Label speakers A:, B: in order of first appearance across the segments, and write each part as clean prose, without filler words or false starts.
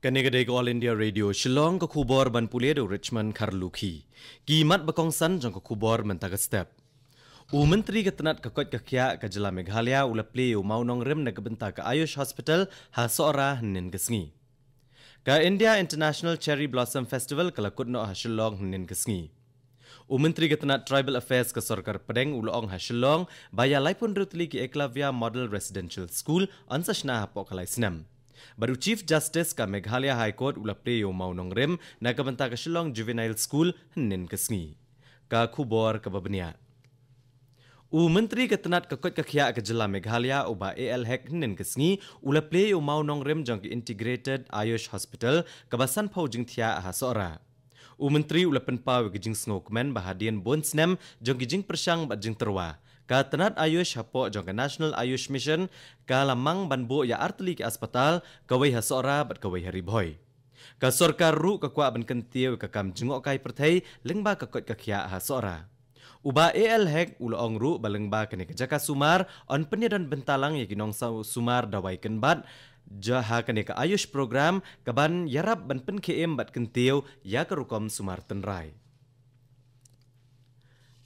A: Kanegade All India Radio Shillong ka khubor ban puledo Richmond Kharlukhi. Kimat bakong san jong ka khubor mentaga step. Menteri ketenat kakot kakya ka jela Meghalaya ulaple maunong rem na kabenta ka Ayush Hospital ha sora nin kesngi. Ka India International Cherry Blossom Festival kalakut no ha Shillong nin kesngi. Menteri ketenat Tribal Affairs ka Sarkar Padang ulong ha Shillong baya laipun rutli ki Eklavya Model Residential School ansashna ha pokalai snam. Baru Chief Justice ka Meghalaya High Court ulaple maunong rem na kabenta ka Shillong Juvenile School nin kesngi. Ka khubor ka babnia. Menteri ketenat kakot kakya ke jela Meghalaya uba AL Hek nin kesngi ulaple maunong rem jong Integrated Ayush Hospital kabasan pau jing thia ha sora. Menteri ulapen pau ke jing snokmen bahadian bonsnem jong jing persang bat jing terwa. Ka tenat Ayush hapo jong National Ayush Mission ka lamang banbo ya artli ke aspatal kawai ha sora bat kawai hari boy. Ka sarkar ru ka kwa ban kentiu ka kam jingok kai perthai lengba kakot kakya ha sora. Uba AL Hek ulong ru balengba kene kejaka sumar on penyadan bentalang ya kinong sumar dawai kenbat jaha kene ka Ayush program kaban yarap ban pen KM bat kentiu ya kerukom sumar tenrai.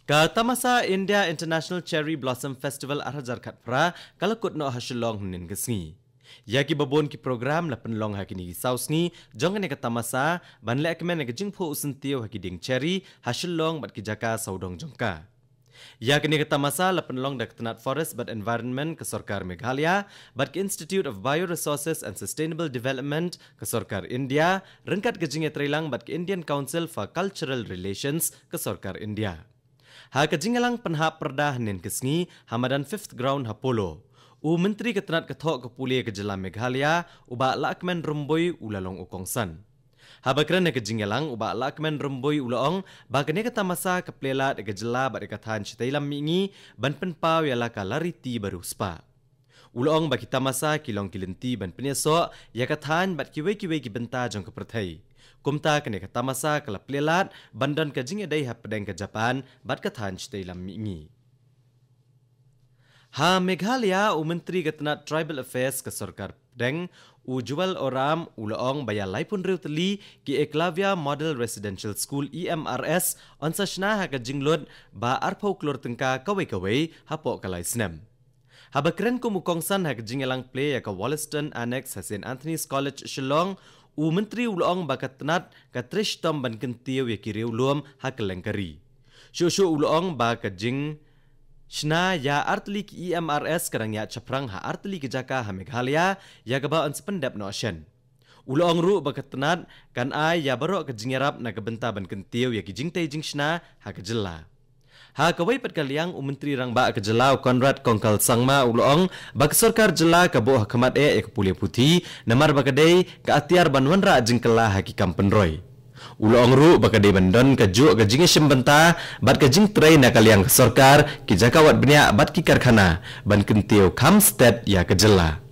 A: Ka tamasa India International Cherry Blossom Festival arhajar khatpra kalakut no Shillong nin kesngi. Yaki babon ki program la penlong hakini sausni jong ne ka tamasa ban le akmen ne jingpho usentio hakiding cherry Shillong bat ki jaka saudong jongka. Yaki ne ka tamasa la penlong dak tenat forest but environment ka Sarkar Meghalaya bat ki Institute of Bioresources and Sustainable Development ka Sarkar India rengkat ke jinge trilang bat ki Indian Council for Cultural Relations ka Sarkar India. Ha kajingalang penha perdah nin kesngi hamadan 5th ground hapolo. Menteri ketenat ketok kepuli ke jela Meghalaya uba lakmen rumboi ulalong ukongsan. Ha bakran ke jingalang uba lakmen rumboi ulalong bakane kata masa keplelat ke jela bat katan citailam mingi ban penpau yala ka lariti baru spa. Ulalong baki tamasa kilong kilenti ban penyeso ya katan bat kiwe ki benta jong keperthai. Kumta kene kata masa kala plelat bandan ka jing edai ha pedang ke Japan bat kathan citailam mingi. Ha Meghalaya Menteri ketenat Tribal Affairs ke Sarkar Padang Jual Oram ulong baya laipun reutli ki Eklavya Model Residential School EMRS onsashna ha ka jinglot ba arpau klor tengka kawai ha po kalai snam. Ha bakren ko mukongsan ha ka jingelang play ya ka Wollaston Annex ha St Anthony's College Shillong Menteri ulong bakat tenat ka trish tom ban kentiu ya kiriu luam ha kelengkari. Shushu ulong ba ka jing shna ya artli ki EMRS karang ya chaprang ha artli ki jaka ha Meghalaya ya gaba on spendap no shen. Ulong ru bakat tenat kan ai ya barok ka jingerap na kabenta ban kentiu ya ki jingtai jing shna ha kejela. Ha kawai pat kaliang Menteri rang ba kejelau Konrad Kongkal Sangma ulong bak sarkar jela ka bo hakamat ek puli putih namar bakadei ka atiar banwanra jingkela haki kampenroy. Ulong ru bakadei bandon ka ju ka jinge shembenta bat ka jing train na kaliang sarkar ki jakawat benya bat ki karkhana ban kentiu Kamsted ya kejela.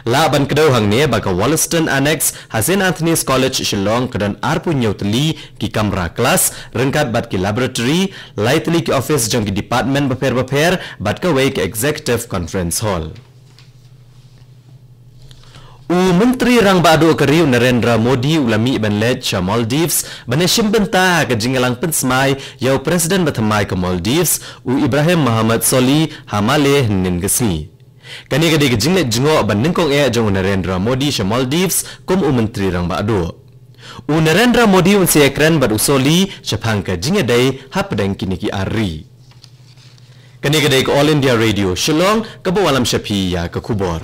A: La ban kedau hang ne baka Wollaston Annex St Anthony's College Shillong kedan arpu nyautli ki kamera kelas rengkat bat ki laboratory lightly ki office jong ki department beper bat ka way ki executive conference hall. Menteri rang badu keriu Narendra Modi ulami ban led cha Maldives ban shimbenta ka jingalang pensmai yau presiden batamai ke Maldives Ibrahim Muhammad Soli hamale nin gesni. Kani kadi kejinglet jengo ban ningkong jong Narendra Modi sha Maldives kum Menteri rang badu. Narendra Modi unsi ekran bad usoli syapang ka jingedai hapdang kini ki ari. Kani kadi ke All India Radio Shillong kabawalam syapi ya ke kubor.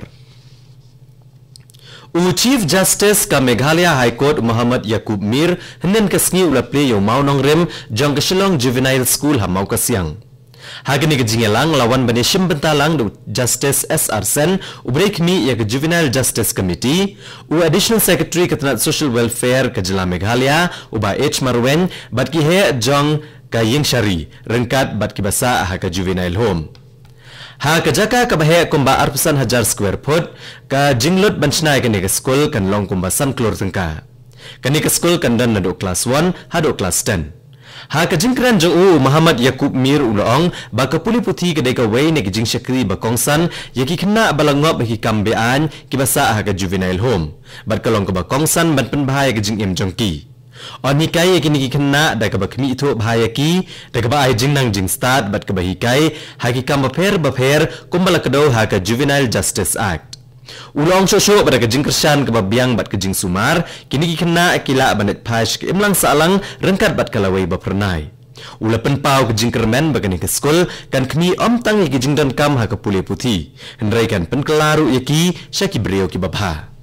A: Chief Justice ka Meghalaya High Court Muhammad Yaqub Mir henen kesngi ulaple yo maunong rem jong ke Shillong Juvenile School ha mau kasiang. Hagani ke jingelang lawan bani shimbentalang do Justice SR Sen ubreik mi ya ke Juvenile Justice Committee Additional Secretary ketenat Social Welfare ke jela Meghalaya uba H Marwen bat ki he jong ka Ying Shari rengkat bat ki basa ha ke Juvenile Home. Ha kajaka kabahe kumba arpusan hajar square foot ka jinglot bansnai kani ke school kan long kumba san klor tengka. Kani ke school kan dan nado class 1 hado class 10. Ha ka jingkran jong Muhammad Yakub Mir ulong ba ka puli puthi ka deka wei ne jing shakri ba kongsan yaki khna balangop bagi kambean ki basa ha ka juvenile home bat kalong ka ba kongsan ban pen bahaya ka jing em jongki on hikai kini ki khna da ka ba khmi tho bahaya ki da ka ba ai jing nang jing start bat ka ba hikai ha ki kam ba pher kumbala ka do ha ka Juvenile Justice Act ulong shosho pada ke jing kersan ke babiang bat ke jing sumar kini ki kena akila banet pash ke imlang salang rengkat bat kalawai ba pernai ula penpau ke jing kermen bagani ke skol kan kni om tang ke jing dan kam ha ke pule puthi hendrai kan penkelaru yaki syaki brio ki babha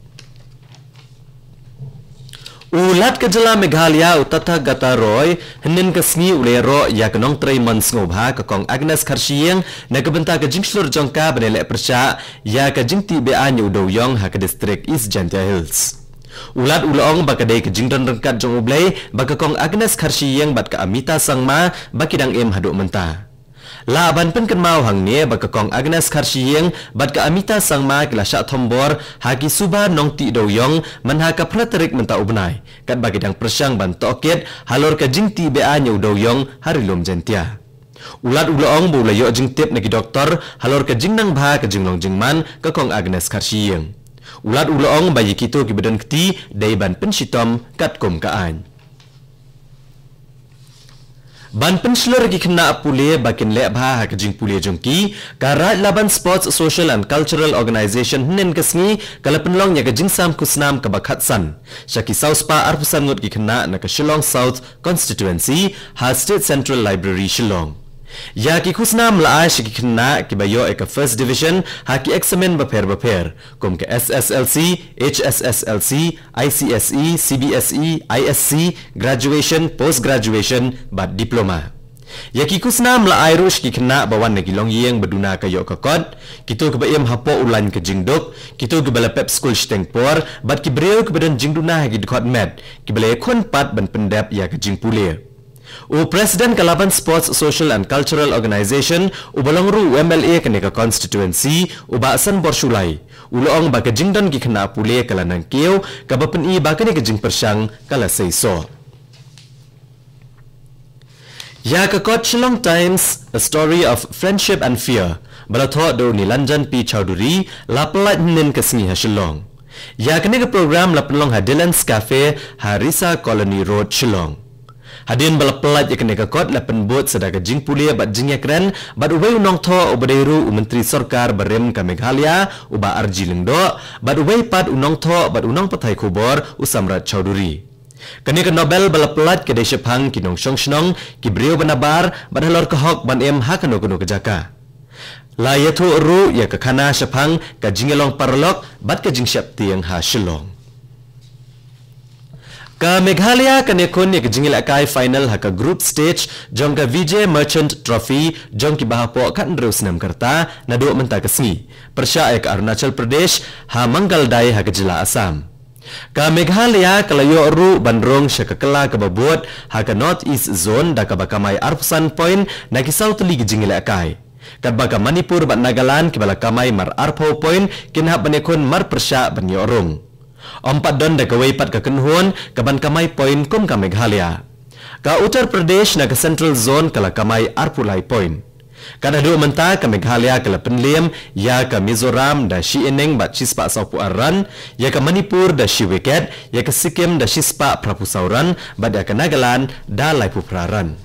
A: ulat ke jela Meghalaya utata gata roy henin ke sngi ulero ya ke nong 3 months ngobha ke kong Agnes Kharshieng na ke benta ke jing slur jongka benele persya ya ke jing ti be anyu do yong ha ke district East Jantia Hills ulat ulong bakadai ke jing don rengkat jong ublai baka kong Agnes Kharshieng bat ke Amita Sangma bakidang em haduk menta laban pen kan mau hang ne baka kong Agnes Kharshieng bat ka Amita Sangma kila sya thombor haki suba nong ti do yong man ha ka praterik menta ubnai kat bagi dang persyang ban toket halor ka jing ti be anyu do yong harilom jentia ulat ulong bu layo jing tip nagi doktor halor ka jing nang bha ka jing long jing man ka kong Agnes Kharshieng ulat ulong bayi kito ki bedan kti dai ban pen sitom kat kom ka an ban penslur gi kena pule bakin le bha ha kajing pule jongki karat laban sports social and cultural organization nen kasngi kala penlong ya kajing sam kusnam ka bakhatsan shaki south pa arpusan ngot gi kena na ka Shillong South constituency ha state central library Shillong ya ki kusnam la shaki kena ki bayo ek first division ha ki examen ba pher kom ke SSLC HSSLC ICSE CBSE ISC graduation post graduation ba diploma ya ki kusnam la airush ki kena bawan nagi long yeng baduna kayo ka kod kito ke bayem hapo ulan ke jingdok kito ke bala pep school stengpor bat ki breu ke badan jingduna gi dikot med ki bala khon pat ban pendap ya ke jingpule o president kalaban sports social and cultural organization ubalongru MLA kaneka constituency ubasan borsulai ulong ba ke jingdon gi khna pule kala nang keu ka bapen I ba kaneka jing persyang kala seiso ya ka kot Shillong Times a story of friendship and fear balatho do Nilanjan P Chowdhury laplat nin kasngi ha Shillong ya kaneka program lapelong ha Dylan's Cafe Harisa Colony Road Shillong hadin balaplat ya kaneka kot lapen bot sedaka jing pule bat jing yakren bat ubai unong tho ubadairu menteri sarkar barem ka Meghalaya uba arji lengdo bat ubai pat unong tho bat unong pathai khobor Usamrat Chowdhury kaneka Nobel balaplat ke deshapang kinong shongshnong ki brio banabar bat halor ka hok ban em ha kano ke jaka la yathu ru ya ka khana shapang ka jingelong parlok bat ka jing syap tiang ha Shillong ka Meghalaya kanekon ya kejingil akai final ha ka group stage jong ka Vijay Merchant Trophy jong ki bahapo kan Rusnam Karta na do menta kasni persya ka Arunachal Pradesh ha Mangal Dai ha kejila Assam ka Meghalaya kalayo ru bandrong sya ka kala ka babot ha ka North East Zone da ka bakamai Arpusan Point na ki South League jingil akai kat baka Manipur bat Nagaland ki bala kamai Mar Arpo Point kinha banekon mar persya ban yorong Ompat don da kawai pat ka kenhuan kaban kamai point kum ka Meghalaya ka Uttar Pradesh na ka Central Zone kala kamai Arpulai Point kada do menta ka Meghalaya kala penliam ya ka Mizoram da shi eneng bat chispa saupu aran ya ka Manipur da shi wicket ya ka Sikkim da shispa prapusauran bat ya ka Nagaland da laipu praran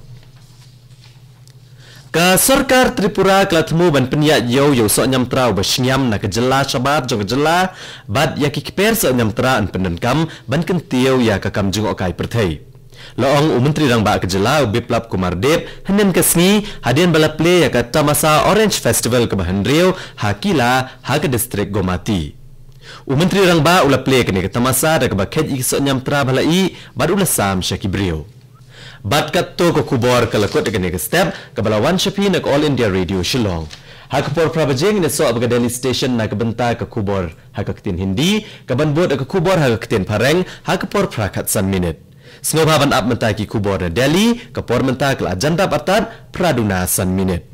A: ka sarkar Tripura klatmu ban penyat yo so nyam trau ba shnyam na ka jela shabat jong jela bad ya ki kper so nyam tra an pendenkam ban kentio ya ka kam jung okai perthai loong menteri rang ba ka jela Biplab Kumar Deb henen kasni hadin bala play ya ka Tamasa Orange Festival ka Bahandrio hakila ha ka district Gomati menteri rang ba ula play ka ni ka Tamasa da ka ba khet ik so nyam tra bala I bad ula sam Shakibrio bat katto ko kubor kalakot gane ka step kabala wan shapi nak All India Radio Shillong hakapor prabajeng ne so abga Delhi station nak benta ka kubor hakaktin Hindi kaban bot ka kubor hakaktin Pareng hakapor prakat san minute sngobaban up menta ki kubor na Delhi kapor menta kala ajanda batat praduna san minute